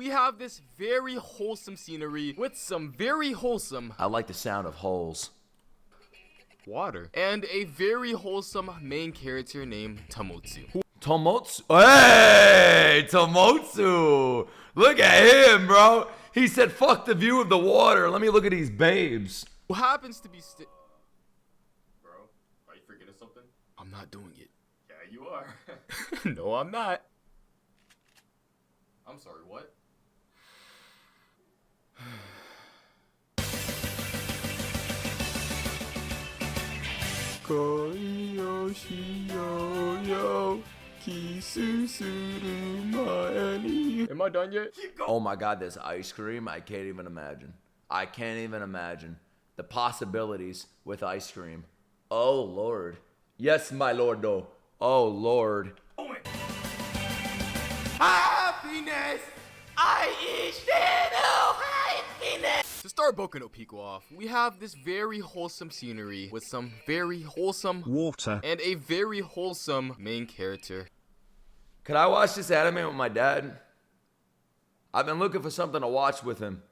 we have this very wholesome scenery with some very wholesome I like the sound of holes. water and a very wholesome main character named Tomotsu. Tomotsu. Hey, Tomotsu. Look at him, bro. He said, fuck the view of the water. Let me look at these babes. Who happens to be Bro, are you forgetting something? I'm not doing it. Yeah, you are. No, I'm not. I'm sorry, what? Am I done yet? Oh my God, this ice cream. I can't even imagine. I can't even imagine the possibilities with ice cream. Oh, Lord. Yes, my Lord, no. Oh, Lord. Happiness! I is happiness! To start Boku no Pico off, we have this very wholesome scenery with some very wholesome water and a very wholesome main character. Could I watch this anime with my dad? I've been looking for something to watch with him.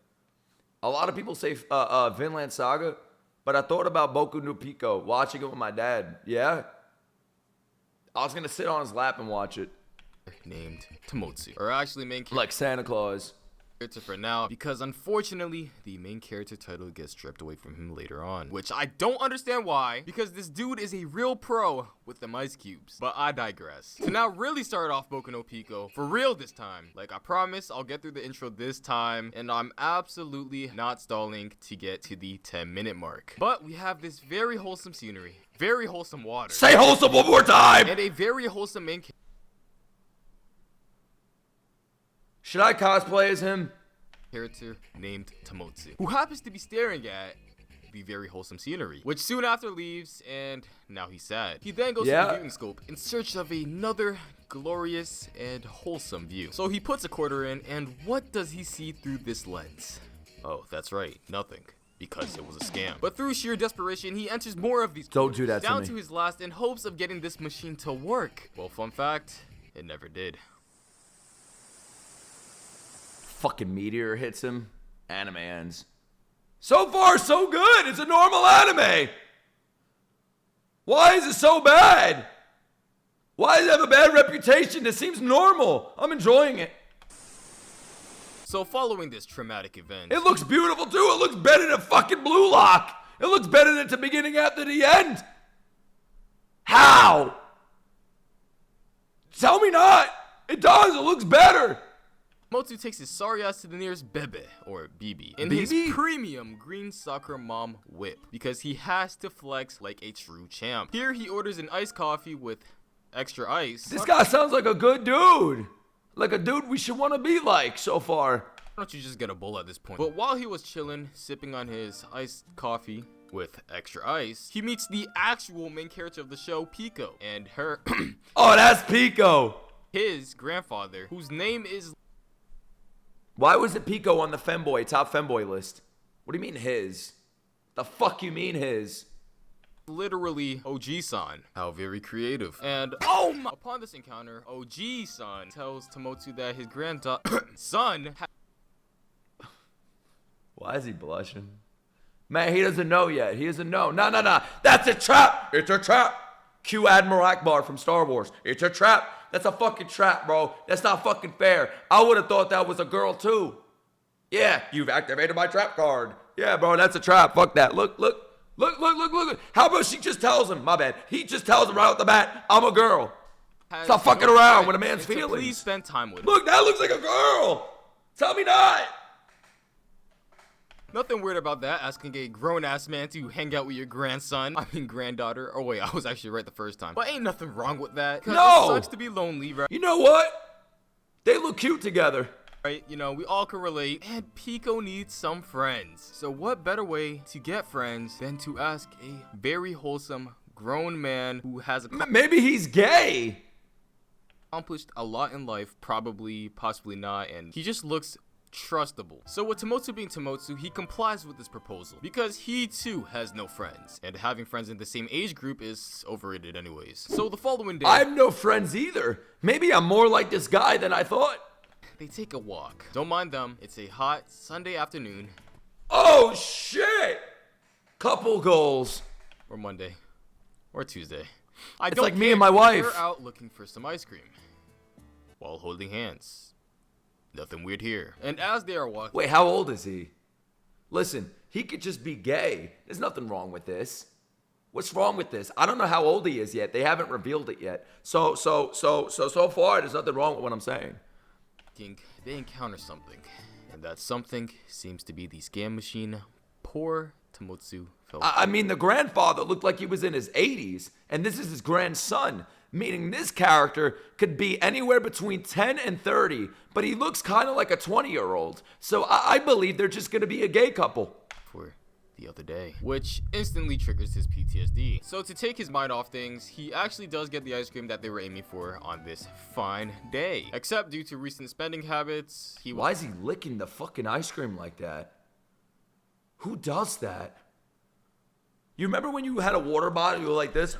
A lot of people say Vinland Saga, but I thought about Boku no Pico, watching it with my dad. Yeah? I was gonna sit on his lap and watch it. Named Tomotsu. Or actually main character. Like Santa Claus. For now, because unfortunately the main character title gets stripped away from him later on, which I don't understand why, because this dude is a real pro with them ice cubes. But I digress. To now really start off Boku no Pico for real this time. Like I promise, I'll get through the intro this time, and I'm absolutely not stalling to get to the 10-minute mark. But we have this very wholesome scenery, very wholesome water, Say wholesome one more time! and a very wholesome main character. Should I cosplay as him? Named Tomotsu, who happens to be staring at the very wholesome scenery, which soon after leaves, and now he's sad. He then goes to the viewing scope in search of another glorious and wholesome view. So he puts a quarter in, and what does he see through this lens? Oh, that's right, nothing. Because it was a scam. But through sheer desperation, he enters more of these Don't do that down to to me. his last in hopes of getting this machine to work. Well, fun fact, it never did. Fucking meteor hits him. Anime ends. So far, so good. It's a normal anime. Why is it so bad? Why does it have a bad reputation? It seems normal. I'm enjoying it. So following this traumatic event, It looks beautiful too. It looks better than fucking Blue Lock. It looks better than the beginning after the end. How? Tell me not. It does. It looks better. Motsu takes his sorry ass to the nearest Bebe, or BB, in his premium green soccer mom whip, because he has to flex like a true champ. Here he orders an iced coffee with extra ice. This guy sounds like a good dude. Like a dude we should want to be like so far. Why don't you just get a bowl at this point? But while he was chilling, sipping on his iced coffee with extra ice, he meets the actual main character of the show, Pico, and her Oh, that's Pico. his grandfather, whose name is Why was it Pico on the top femboy list? What do you mean his? The fuck you mean his? literally OG-san. How very creative. And upon this encounter, OG-san tells Tomotsu that his son Why is he blushing? Man, he doesn't know yet. He doesn't know. No. That's a trap. It's a trap. Cue Admiral Akbar from Star Wars. It's a trap. That's a fucking trap, bro. That's not fucking fair. I would have thought that was a girl too. Yeah, you've activated my trap card. Yeah, bro, that's a trap. Fuck that. Look. How about she just tells him? My bad. He just tells him right off the bat, I'm a girl. Stop fucking around with a man's feelings. Please spend time with him. Look, that looks like a girl. Tell me not. Nothing weird about that, asking a grown-ass man to hang out with your granddaughter. Oh wait, I was actually right the first time. But ain't nothing wrong with that. No! It sucks to be lonely, right? You know what? They look cute together. Right, you know, we all can relate, and Pico needs some friends. So what better way to get friends than to ask a very wholesome grown man who has Maybe he's gay. accomplished a lot in life, probably, possibly not, and he just looks trustable. So with Tomotsu being Tomotsu, he complies with this proposal because he too has no friends, and having friends in the same age group is overrated anyways. So the following day, I have no friends either. Maybe I'm more like this guy than I thought. they take a walk. Don't mind them. It's a hot Sunday afternoon. Oh shit! Couple goals. Or Monday. Or Tuesday. It's like me and my wife. They're out looking for some ice cream. While holding hands. Nothing weird here. And as they are walking... Wait, how old is he? Listen, he could just be gay. There's nothing wrong with this. What's wrong with this? I don't know how old he is yet. They haven't revealed it yet. So far, there's nothing wrong with what I'm saying. They encounter something. And that something seems to be the scam machine poor Tomotsu felt. I mean, the grandfather looked like he was in his 80s, and this is his grandson. Meaning this character could be anywhere between 10 and 30, but he looks kind of like a 20-year-old. So I believe they're just going to be a gay couple. For the other day, which instantly triggers his PTSD. So to take his mind off things, he actually does get the ice cream that they were aiming for on this fine day. Except due to recent spending habits, Why is he licking the fucking ice cream like that? Who does that? You remember when you had a water bottle, you were like this?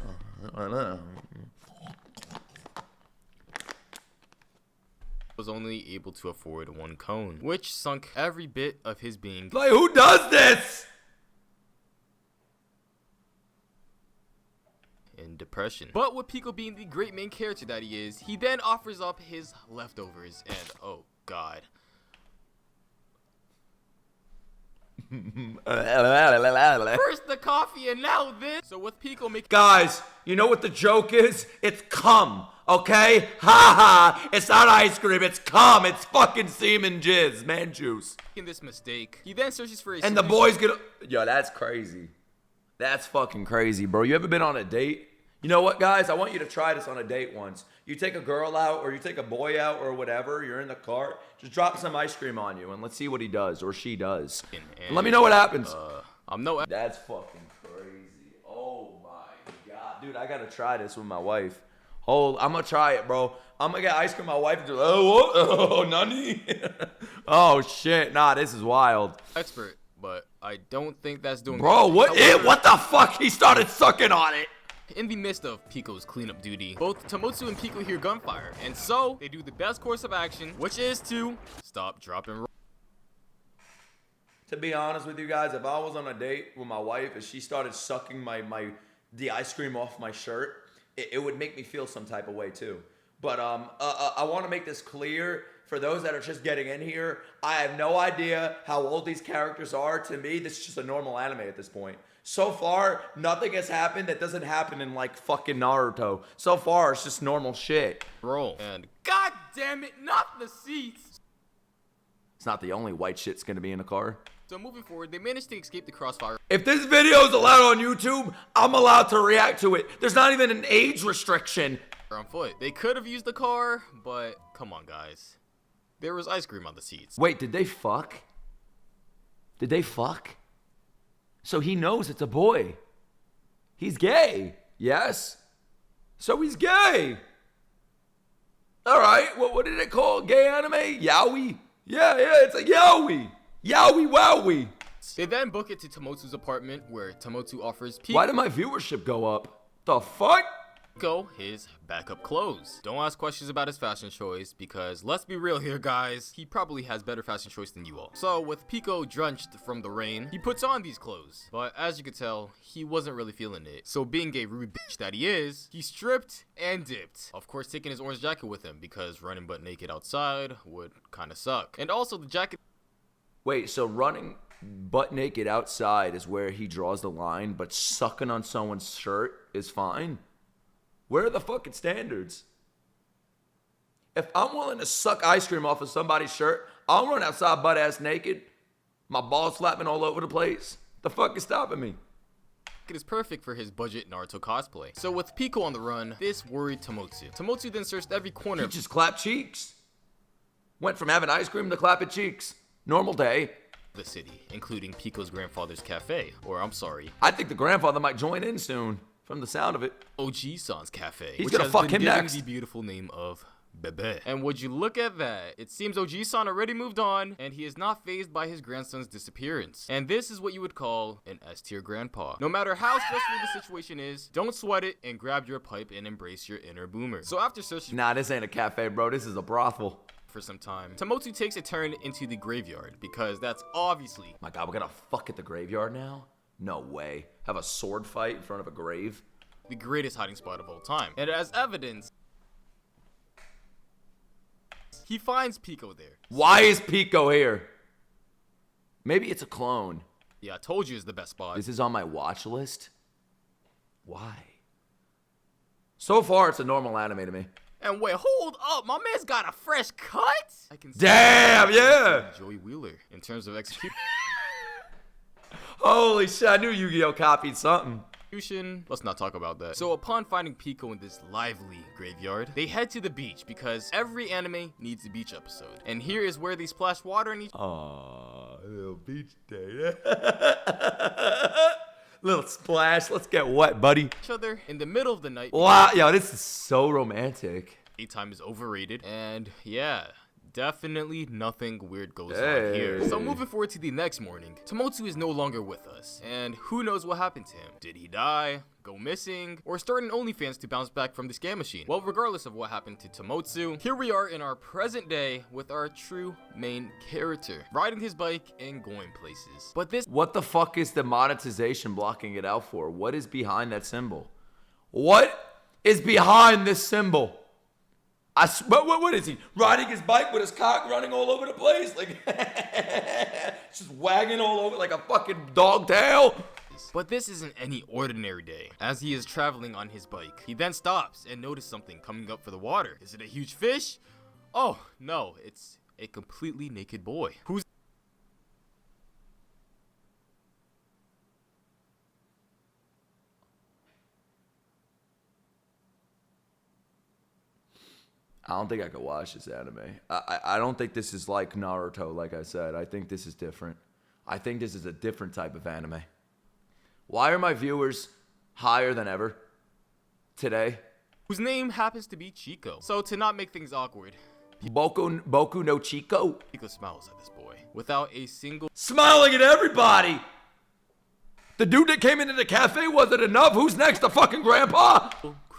I don't know. Was only able to afford one cone, which sunk every bit of his being. Like, who does this? In depression. But with Pico being the great main character that he is, he then offers up his leftovers, and oh god. First the coffee and now this. So with Pico making... Guys, you know what the joke is? It's cum, okay? Ha ha! It's not ice cream, it's cum. It's fucking semen jizz, man juice. In this mistake, he then searches for a And the boys get... Yo, that's crazy. That's fucking crazy, bro. You ever been on a date? You know what, guys? I want you to try this on a date once. You take a girl out or you take a boy out or whatever. You're in the car. Just drop some ice cream on you and let's see what he does or she does. And let me know what happens. That's fucking crazy. Oh, my God. Dude, I got to try this with my wife. I'm going to try it, bro. I'm going to get ice cream with my wife and do, oh, what? Oh, nani? Oh, shit. Nah, this is wild. Expert, but I don't think that's doing... Bro, what the fuck? He started sucking on it. In the midst of Pico's cleanup duty, both Tomotsu and Pico hear gunfire, and so they do the best course of action, which is to stop, drop, and roll. To be honest with you guys, if I was on a date with my wife and she started sucking the ice cream off my shirt, it would make me feel some type of way too. But I want to make this clear for those that are just getting in here. I have no idea how old these characters are. To me, this is just a normal anime at this point. So far, nothing has happened that doesn't happen in like fucking Naruto. So far, it's just normal shit. Roll. And god damn it, not the seats! It's not the only white shit's gonna be in the car. So moving forward, they managed to escape the crossfire. If this video is allowed on YouTube, I'm allowed to react to it. There's not even an age restriction. On foot. They could have used the car, but come on, guys. There was ice cream on the seats. Wait, did they fuck? Did they fuck? So he knows it's a boy. He's gay. Yes. So he's gay. All right. What did it call? Gay anime? Yaoi? Yeah, it's a yaoi. Yaoi wowie. They then book it to Tomotsu's apartment, where Tomotsu offers Pico... Why did my viewership go up? The fuck? His backup clothes. Don't ask questions about his fashion choice, because let's be real here, guys, he probably has better fashion choice than you all. So with Pico drenched from the rain, he puts on these clothes, but as you could tell, he wasn't really feeling it. So being a rude bitch that he is, he stripped and dipped, of course taking his orange jacket with him, because running butt naked outside would kind of suck. And also the jacket... Wait, so running butt naked outside is where he draws the line, but sucking on someone's shirt is fine? Where are the fucking standards? If I'm willing to suck ice cream off of somebody's shirt, I'll run outside butt ass naked, my balls flapping all over the place. The fuck is stopping me? It is perfect for his budget Naruto cosplay. So with Pico on the run, this worried Tomotsu. Tomotsu then searched every corner. He just clapped cheeks. Went from having ice cream to clapping cheeks. Normal day. The city, including Pico's grandfather's cafe, or I'm sorry, I think the grandfather might join in soon. From the sound of it. OG-san's cafe, He's which gonna has fuck been him given next. the beautiful name of Bebe. And would you look at that? It seems OG-san already moved on, and he is not fazed by his grandson's disappearance. And this is what you would call an S-tier grandpa. No matter how stressful the situation is, don't sweat it and grab your pipe and embrace your inner boomer. So after searching Nah, this ain't a cafe, bro. This is a brothel. for for some time, Tomotsu takes a turn into the graveyard because that's obviously... My God, we're gonna fuck at the graveyard now? No way. Have a sword fight in front of a grave? the greatest hiding spot of all time. And as evidence, he finds Pico there. Why is Pico here? Maybe it's a clone. Yeah, I told you it's the best spot. This is on my watch list? Why? So far, it's a normal anime to me. And wait, hold up, my man's got a fresh cut? I can see Damn, yeah! Joey Wheeler in terms of execution. Holy shit, I knew Yu-Gi-Oh! Copied something. Let's not talk about that. So upon finding Pico in this lively graveyard, they head to the beach because every anime needs a beach episode. And here is where they splash water in each Little beach day. Little splash, let's get wet, buddy. other in the middle of the night. Wow, yo, this is so romantic. Daytime is overrated. And yeah, definitely nothing weird goes Hey. on here. So moving forward to the next morning, Tomotsu is no longer with us. And who knows what happened to him? Did he die, go missing, or start an OnlyFans to bounce back from the scam machine? Well, regardless of what happened to Tomotsu, here we are in our present day with our true main character, riding his bike and going places. But this What the fuck is the monetization blocking it out for? What is behind that symbol? What is behind this symbol? What is he? Riding his bike with his cock running all over the place? Like, just wagging all over like a fucking dog tail? But this isn't any ordinary day. As he is traveling on his bike, he then stops and notices something coming up for the water. Is it a huge fish? Oh, no, it's a completely naked boy. Who's I don't think I could watch this anime. I don't think this is like Naruto, like I said. I think this is different. I think this is a different type of anime. Why are my viewers higher than ever today? whose name happens to be Chico. So to not make things awkward, Boku no Chico? Pico smiles at this boy without a single Smiling at everybody! The dude that came into the cafe wasn't enough. Who's next? The fucking grandpa?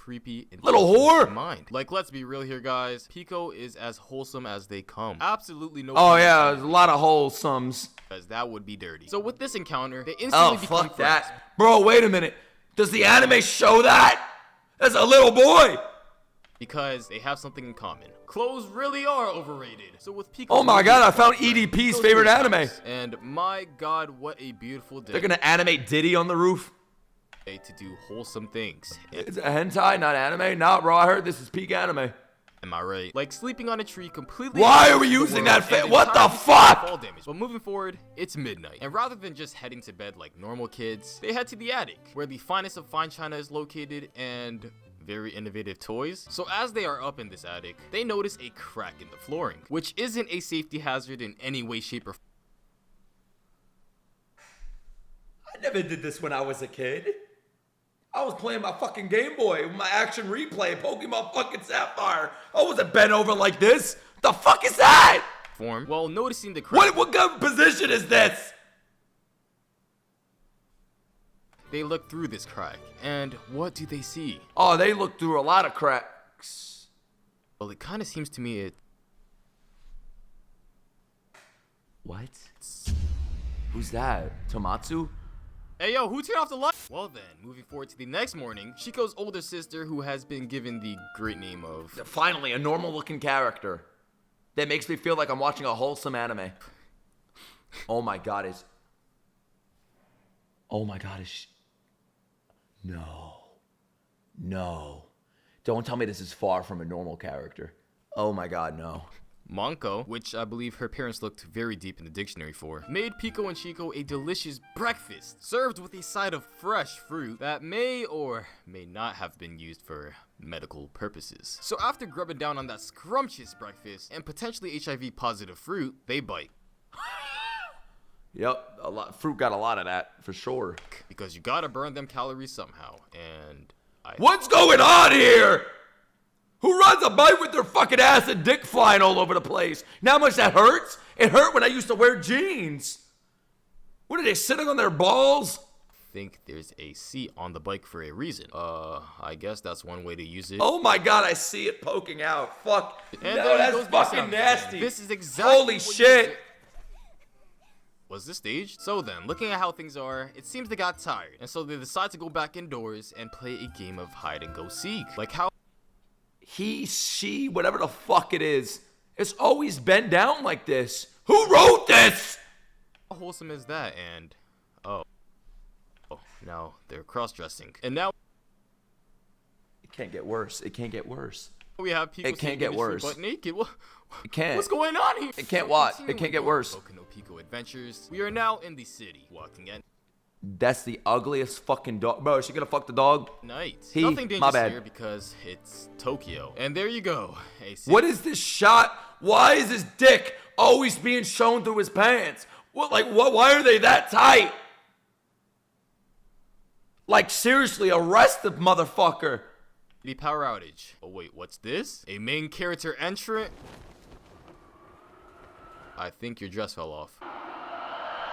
creepy Little intention whore. in mind. Like, let's be real here, guys. Pico is as wholesome as they come. Absolutely no. Oh yeah, there's a lot of wholesomes. because that would be dirty. So with this encounter, they instantly Oh, become fuck friends. that. Bro, wait a minute. Does the anime show that? That's a little boy. Because they have something in common. Clothes really are overrated. So with Pico, Oh my god, I found EDP's favorite anime. And my god, what a beautiful day They're gonna animate Diddy on the roof. to do wholesome things. It's a hentai, not anime. Nah, bro, I heard this is peak anime. Am I right? Like sleeping on a tree completely. Why are we the using world that and what the entirely fuck? Fall damage. But moving forward, it's midnight. And rather than just heading to bed like normal kids, they head to the attic, where the finest of fine china is located and very innovative toys. So as they are up in this attic, they notice a crack in the flooring, which isn't a safety hazard in any way, shape, or I never did this when I was a kid. I was playing my fucking Game Boy with my action replay, Pokemon fucking Sapphire. I wasn't bent over like this. The fuck is that? form. While noticing the crack, What kind of position is this? they look through this crack, and what do they see? Oh, they look through a lot of cracks. Well, it kind of seems to me What? Who's that? Tomatsu? Hey yo, who turned off the light? Well then, moving forward to the next morning, Chico's older sister, who has been given the great name of Finally, a normal looking character. That makes me feel like I'm watching a wholesome anime. Oh my god, is... Oh my god, is... No. No. Don't tell me this is far from a normal character. Oh my god, no. Monko, which I believe her parents looked very deep in the dictionary for, made Pico and Chico a delicious breakfast, served with a side of fresh fruit that may or may not have been used for medical purposes. So after grubbing down on that scrumptious breakfast and potentially HIV positive fruit, they bite. Yep, fruit got a lot of that, for sure. Because you gotta burn them calories somehow, and What's going on here? Who rides a bike with their fucking ass and dick flying all over the place? Now how much that hurts? It hurt when I used to wear jeans. What are they, sitting on their balls? think there's a seat on the bike for a reason. I guess that's one way to use it. Oh my god, I see it poking out. Fuck. And No, there that's goes the fucking sound. nasty. This is exactly Holy what you shit. did. Was this staged? So then, looking at how things are, it seems they got tired, and so they decide to go back indoors and play a game of hide and go seek. Like how He, she, whatever the fuck it is, it's always been down like this. Who wrote this? wholesome is that? And oh, now they're cross-dressing, and now It can't get worse. It can't get worse. we have people. It can't get worse. But naked. What? It can't. What's going on here? It can't what? It Continuing can't get with worse. Boku no Pico adventures. We are now in the city, walking at That's the ugliest fucking dog. Bro, is she gonna fuck the dog? night. He- Nothing my dangerous bad. here because it's Tokyo. And there you go. What is this shot? Why is his dick always being shown through his pants? What, like, what? Why are they that tight? Like, seriously, arrest the motherfucker. The power outage. Oh wait, what's this? A main character entrant? I think your dress fell off.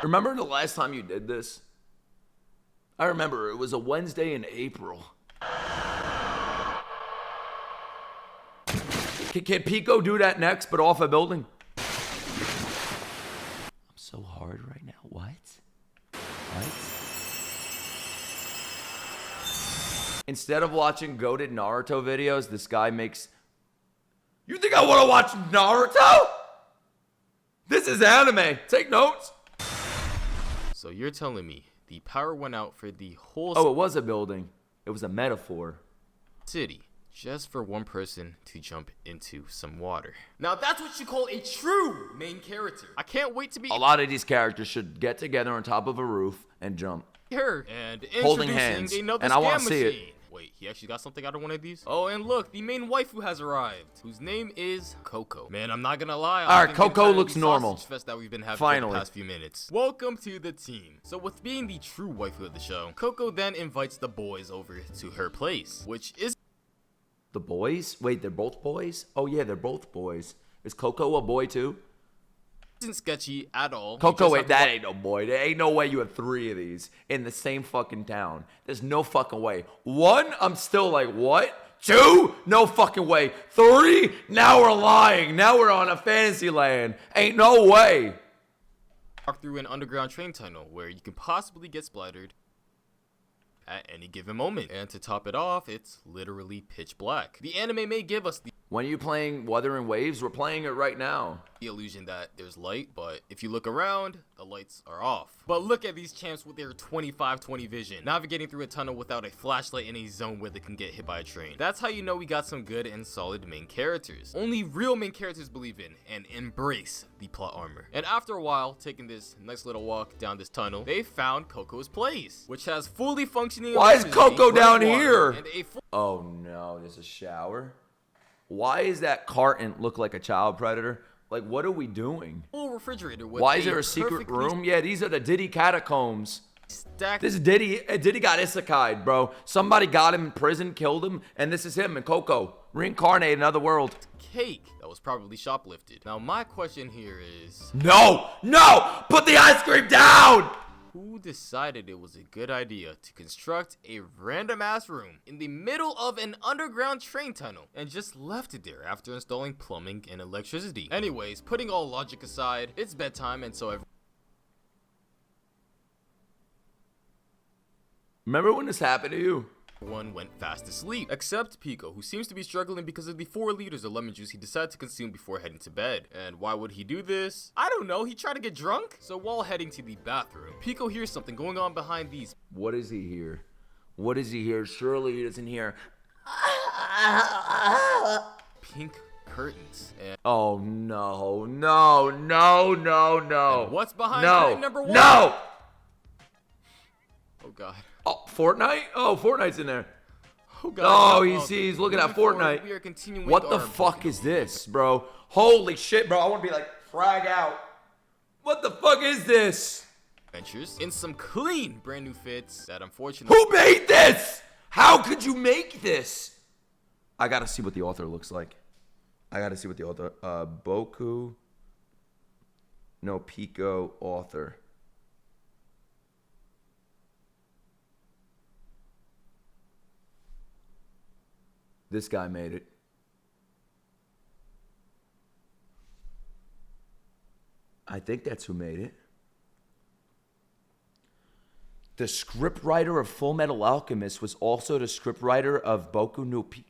Remember the last time you did this? I remember it was a Wednesday in April. Can Pico do that next, but off a building? I'm so hard right now. What? Instead of watching goated Naruto videos, this guy makes... You think I want to watch Naruto? This is anime. Take notes. So you're telling me the power went out for the whole Oh, it was a building. It was a metaphor. city just for one person to jump into some water. Now that's what you call a true main character. I can't wait to be A lot of these characters should get together on top of a roof and jump. her and Holding introducing hands. another And I wanna scam see it. machine. Wait, he actually got something out of one of these? Oh, and look, the main waifu has arrived, whose name is Coco. Man, I'm not gonna lie. Alright, I've been getting Coco tired of looks the normal. sausage fest that we've been having for Finally. the past few minutes. Welcome to the team. So with being the true waifu of the show, Coco then invites the boys over to her place, which is The boys? Wait, they're both boys? Oh yeah, they're both boys. Is Coco a boy too? isn't sketchy at all. You Coco, just wait, have to that ain't no boy. There ain't no way you have 3 of these in the same fucking town. There's no fucking way. 1, I'm still like, what? 2, no fucking way. 3, now we're lying. Now we're on a fantasy land. Ain't no way. walk through an underground train tunnel where you can possibly get splattered at any given moment. And to top it off, it's literally pitch black. The anime may give us the When are you playing Wuthering Waves? We're playing it right now. illusion that there's light, but if you look around, the lights are off. But look at these champs with their 25/20 vision, navigating through a tunnel without a flashlight in a zone where they can get hit by a train. That's how you know we got some good and solid main characters. Only real main characters believe in and embrace the plot armor. And after a while, taking this nice little walk down this tunnel, they found Coco's place, which has fully functioning Why is electricity, Coco down running water, here? and a full Oh no, there's a shower. Why is that carton look like a child predator? Like, what are we doing? refrigerator with Why is there a secret perfectly room? Yeah, these are the Diddy catacombs. stacked This is Diddy. Diddy got isekai'd, bro. Somebody got him in prison, killed him, and this is him and Coco. Reincarnated in another world. cake that was probably shoplifted. Now my question here is, No! No! Put the ice cream down! who decided it was a good idea to construct a random ass room in the middle of an underground train tunnel and just left it there after installing plumbing and electricity? Anyways, putting all logic aside, it's bedtime, and so Remember when this happened to you? everyone went fast asleep, except Pico, who seems to be struggling because of the 4 liters of lemon juice he decided to consume before heading to bed. And why would he do this? I don't know, he tried to get drunk? So while heading to the bathroom, Pico hears something going on behind these What is he here? What is he here? Surely he doesn't hear. pink curtains. And Oh no, no, no, no, no. what's behind No, curtain number 1? no! Oh god. Oh, Fortnite? Oh, Fortnite's in there. Oh god. Oh, no. he's looking at Moving forward, Fortnite. We are continuing What the our fuck Boku is no this, bro? Holy shit, bro. I want to be like, frag out. What the fuck is this? adventures in some clean brand new fits that unfortunately Who made this? How could you make this? I gotta see what the author looks like. I gotta see what the author. Boku. No, Pico author. This guy made it. I think that's who made it. The scriptwriter of Full Metal Alchemist was also the scriptwriter of Boku no Pico.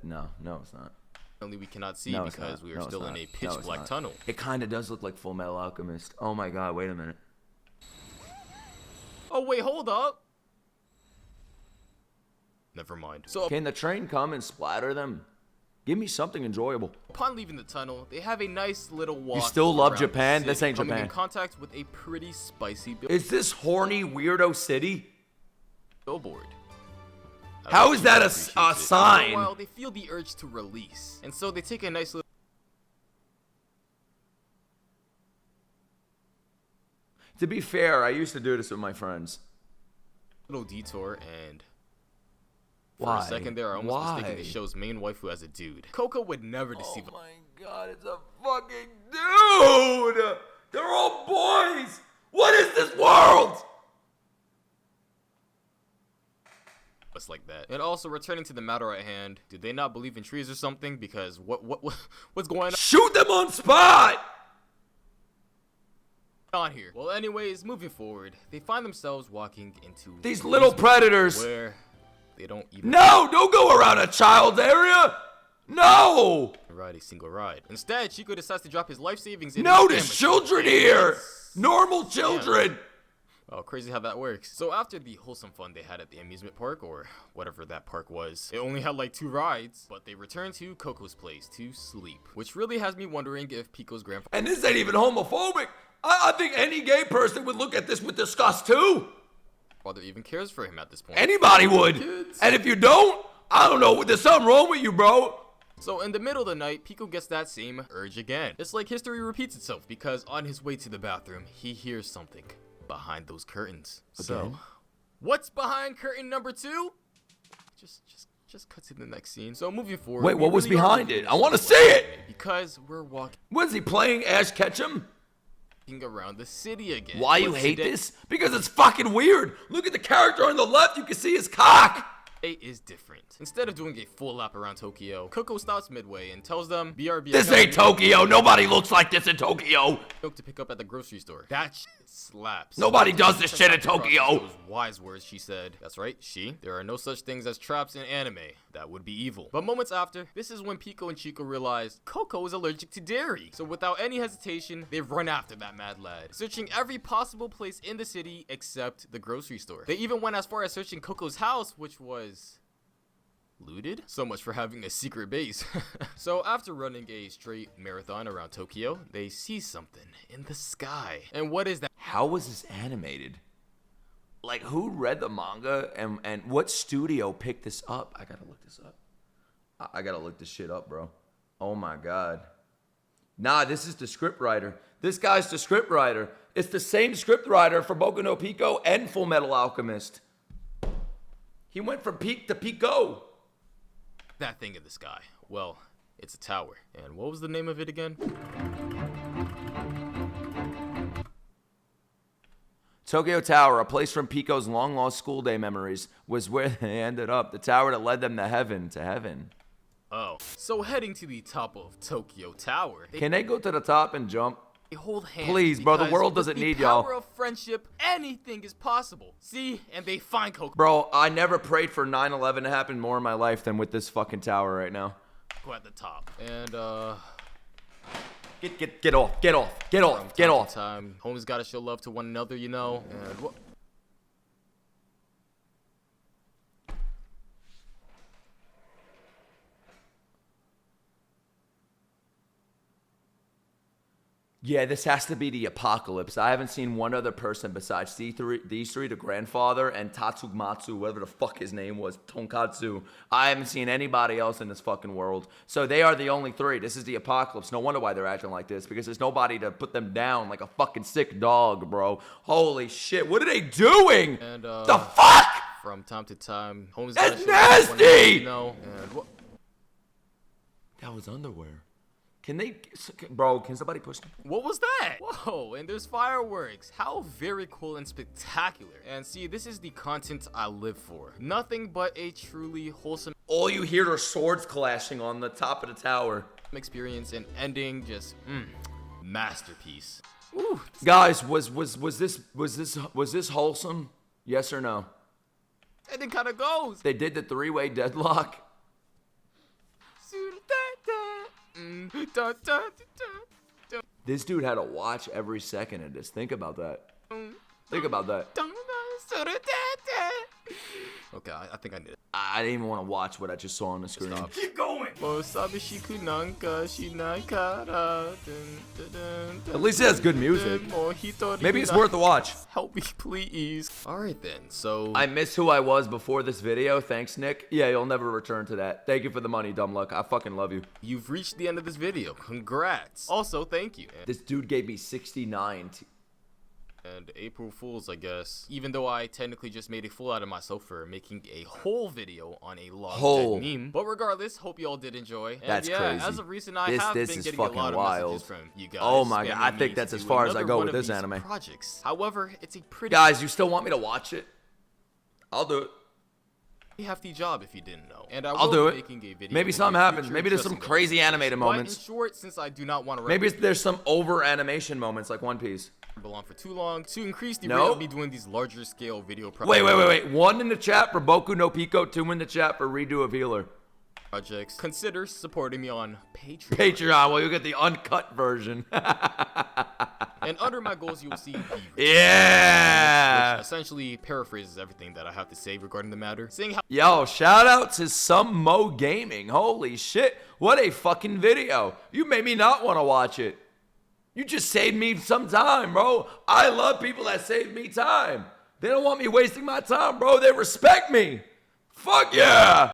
No, it's not. Only we cannot see No, it's because not. we are No, it's still in not. a No, pitch it's black not. tunnel. It kind of does look like Full Metal Alchemist. Oh my god, wait a minute. Oh wait, hold up. Never mind. So Can the train come and splatter them? Give me something enjoyable. upon leaving the tunnel, they have a nice little walk. still love around Japan? the This city, ain't coming Japan. in contact with a pretty spicy Is this horny weirdo city? billboard. How is that a Appreciates it. sign? Well, they feel the urge to release, and so they take a nice To be fair, I used to do this with my friends. little detour, and for Why? a second there, I almost Why? mistaken the show's main waifu as a dude. Coco would never deceive. Oh my god, it's a fucking dude! They're all boys! What is this world? Us like that. And also, returning to the matter at hand, did they not believe in trees or something? Because what's going Shoot them on spot! on here? Well, anyways, moving forward, they find themselves walking into These little predators. where they don't even No, don't go around a child's area! No! ride a single ride. Instead, Chico decides to drop his life savings in No, his there's amateur. children here! Normal children! Oh, crazy how that works. So after the wholesome fun they had at the amusement park, or whatever that park was, it only had like 2 rides, but they returned to Coco's place to sleep, which really has me wondering if Pico's grandfather And this ain't even homophobic. I think any gay person would look at this with disgust too. even cares for him at this point. Anybody would. And if you don't, I don't know, there's something wrong with you, bro. So in the middle of the night, Pico gets that same urge again. It's like history repeats itself, because on his way to the bathroom, he hears something behind those curtains. So, Again? what's behind curtain number 2? Just cut to the next scene. So moving forward. Wait, we what was really are behind moving it? I want to see forward it. because we're walking Was he playing Ash Ketchum? around the city again. Why you But hate today this? Because it's fucking weird. Look at the character on the left. You can see his cock. is different. Instead of doing a full lap around Tokyo, Coco stops midway and tells them BRB. This ain't Tokyo. Nobody looks like this in Tokyo. Milk to pick up at the grocery store. That shit slaps. Nobody does this shit in Tokyo. Those wise words she said. That's right, there are no such things as traps in anime. That would be evil. But moments after, this is when Pico and Chico realize Coco is allergic to dairy. So without any hesitation, they run after that mad lad, searching every possible place in the city except the grocery store. They even went as far as searching Coco's house, which was looted? So much for having a secret base. So after running a straight marathon around Tokyo, they see something in the sky. And what is that? How was this animated? Like, who read the manga and what studio picked this up? I gotta look this up. I gotta look this shit up, bro. Oh my god. Nah, this is the script writer. This guy's the script writer. It's the same script writer for Boku no Pico and Full Metal Alchemist. He went from peak to Pico. That thing in the sky. Well, it's a tower. And what was the name of it again? Tokyo Tower, a place from Pico's long-lost school day memories, was where they ended up. The tower that led them to heaven. Oh. So heading to the top of Tokyo Tower, Can they go to the top and jump? they hold hands. Please, bro, the because world with doesn't the need y'all. power of friendship, anything is possible. See? And they find Coco Bro, I never prayed for 9/11 to happen more in my life than with this fucking tower right now. at the top. And, Get off. time, homies gotta show love to one another, you know? And what? Yeah, this has to be the apocalypse. I haven't seen one other person besides these three, the grandfather and Tatsumatsu, whatever the fuck his name was, Tonkatsu. I haven't seen anybody else in this fucking world. So they are the only 3. This is the apocalypse. No wonder why they're acting like this, because there's nobody to put them down like a fucking sick dog, bro. Holy shit, what are they doing? And, the fuck? from time to time, homies That's gotta show love to one another, nasty! you know? And what? That was underwear. Bro, can somebody push me? What was that? Whoa, and there's fireworks. How very cool and spectacular. And see, this is the content I live for. Nothing but a truly wholesome All you hear are swords clashing on the top of the tower. experience, and ending just masterpiece. Ooh, Guys, was this wholesome? Yes or no? ending kind of goes. They did the three-way deadlock. This dude had to watch every second of this. Think about that. Think about that. Okay, I think I did it. I didn't even want to watch what I just saw on the screen. Stop. Keep going. At least it has good music. Maybe it's worth a watch. Help me, please. Alright then, so I miss who I was before this video. Thanks, Nick. Yeah, you'll never return to that. Thank you for the money, dumb luck. I fucking love you. you've reached the end of this video. Congrats. Also, thank you. This dude gave me 69. And April Fools, I guess. Even though I technically just made a fool out of myself for making a whole video on a long dead meme. But regardless, hope you all did enjoy. And That's yeah, crazy. as of recent, I This have been is getting fucking a lot of wild. messages from you guys. Oh my God, I spamming think me that's to as do far as I another go one with of this these anime. projects. However, it's a pretty Guys, you still want me to watch it? I'll do it. hefty job if you didn't know. And I'll will do be it. making a video Maybe in something the happens. future Maybe there's some addressing crazy those. animated But in moments. short, since I do not want to Maybe there's some over animation moments like One Piece. ramble on for too long, to increase the No. rate of me doing these larger scale video Wait. 1 in the chat for Boku no Pico, 2 in the chat for Redo of Healer. projects, consider supporting me on Patreon. Patreon, well, you get the uncut version. And under my goals, you'll see the Yeah! which essentially paraphrases everything that I have to say regarding the matter, saying how Yo, shout out to some Mo Gaming. Holy shit. What a fucking video. You made me not want to watch it. You just saved me some time, bro. I love people that save me time. They don't want me wasting my time, bro. They respect me. Fuck yeah.